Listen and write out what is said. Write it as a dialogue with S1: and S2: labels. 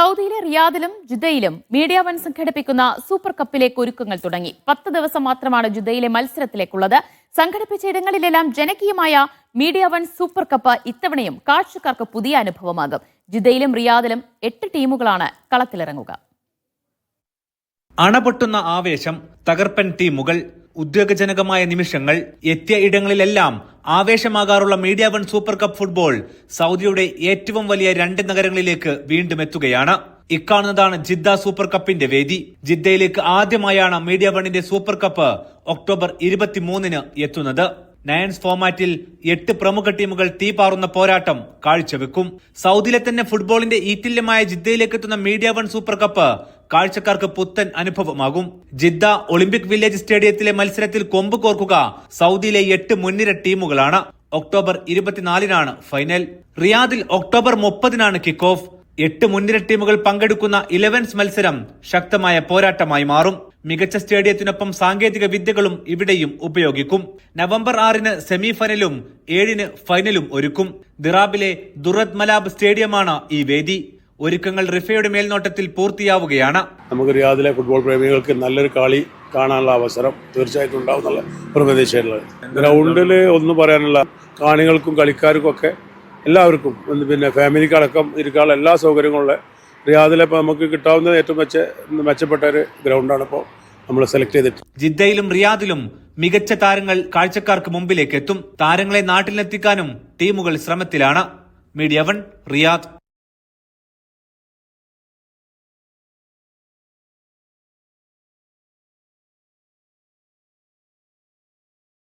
S1: സൗദിയിലെ റിയാദിലും ജിദ്ദയിലും media one സംഘടിപ്പിക്കുന്ന super കപ്പിലേക്ക് ഒരുക്കങ്ങൾ തുടങ്ങി. 10 ദിവസം മാത്രമാണ് ജിദ്ദയിലെ മത്സരത്തിലേക്കുള്ളത്. സംഘടിപ്പിച്ച ഇടങ്ങളിലെല്ലാം ജനകീയമായ മീഡിയ വൺ സൂപ്പർ കപ്പ് ഇത്തവണയും കാഴ്ചക്കാർക്ക് പുതിയ അനുഭവമാകും. ജിദ്ദയിലും റിയാദിലും 8 ടീമുകളാണ് കളത്തിലിറങ്ങുക.
S2: അണപൊട്ടുന്ന ആവേശം, തകർപ്പൻ ടീമുകൾ, ഉദ്വേഗജനകമായ നിമിഷങ്ങൾ, എത്തിയ ഇടങ്ങളിലെല്ലാം ആവേശമാകാറുള്ള media one super cup football സൗദിയുടെ ഏറ്റവും വലിയ 2 നഗരങ്ങളിലേക്ക് വീണ്ടും എത്തുകയാണ്. ഇക്കാണുന്നതാണ് ജിദ്ദ സൂപ്പർ കപ്പിന്റെ വേദി. ജിദ്ദയിലേക്ക് ആദ്യമായാണ് മീഡിയ വണ്ണിന്റെ സൂപ്പർ കപ്പ് ഒക്ടോബർ 23-ന് എത്തുന്നത്. നയൻസ് ഫോമാറ്റിൽ 8 പ്രമുഖ ടീമുകൾ തീപാറുന്ന പോരാട്ടം കാഴ്ചവെക്കും. സൗദിയിലെ തന്നെ ഫുട്ബോളിന്റെ ഈറ്റില്യമായ ജിദ്ദയിലേക്ക് എത്തുന്ന മീഡിയ വൺ സൂപ്പർ കപ്പ് കാഴ്ചക്കാർക്ക് പുത്തൻ അനുഭവമാകും. ജിദ്ദ ഒളിമ്പിക് വില്ലേജ് സ്റ്റേഡിയത്തിലെ മത്സരത്തിൽ കൊമ്പ് കോർക്കുക സൗദിയിലെ 8 മുൻനിര ടീമുകളാണ്. ഒക്ടോബർ 24-നാണ് ഫൈനൽ. റിയാദിൽ ഒക്ടോബർ 30-നാണ് കിക്ക് ഓഫ്. 8 മുൻനിര ടീമുകൾ പങ്കെടുക്കുന്ന 11സ് മത്സരം ശക്തമായ പോരാട്ടമായി മാറും. മികച്ച സ്റ്റേഡിയത്തിനൊപ്പം സാങ്കേതിക വിദ്യകളും ഇവിടെയും ഉപയോഗിക്കും. നവംബർ 6-ന് സെമി ഫൈനലും 7-ന് ഫൈനലും ഒരുക്കും. ദിറാബിലെ ദുറത് മലാബ് സ്റ്റേഡിയമാണ് ഈ വേദി. ഒരുക്കങ്ങൾ റിഫയുടെ മേൽനോട്ടത്തിൽ പൂർത്തിയാവുകയാണ്.
S3: നമുക്ക് റിയാദിലെ ഫുട്ബോൾ പ്രേമികൾക്ക് നല്ലൊരു കളി കാണാനുള്ള അവസരം തീർച്ചയായിട്ടും ഉണ്ടാവും എന്നുള്ള പ്രതീക്ഷയുള്ളത്. ഗ്രൗണ്ടിൽ ഒന്നും പറയാനുള്ള കാണികൾക്കും കളിക്കാർക്കും ഒക്കെ എല്ലാവർക്കും പിന്നെ ഫാമിലിക്കടക്കം ഇരിക്കാനുള്ള എല്ലാ സൗകര്യങ്ങളുള്ള റിയാദിലെ നമുക്ക് കിട്ടാവുന്ന ഏറ്റവും മെച്ചപ്പെട്ട ഒരു ഗ്രൗണ്ടാണ് ഇപ്പോൾ നമ്മൾ സെലക്ട് ചെയ്തിട്ട്.
S2: ജിദ്ദയിലും റിയാദിലും മികച്ച താരങ്ങൾ കാഴ്ചക്കാർക്ക് മുമ്പിലേക്ക് എത്തും. താരങ്ങളെ നാട്ടിലെത്തിക്കാനും ടീമുകൾ ശ്രമത്തിലാണ്. Media one, Riyadh.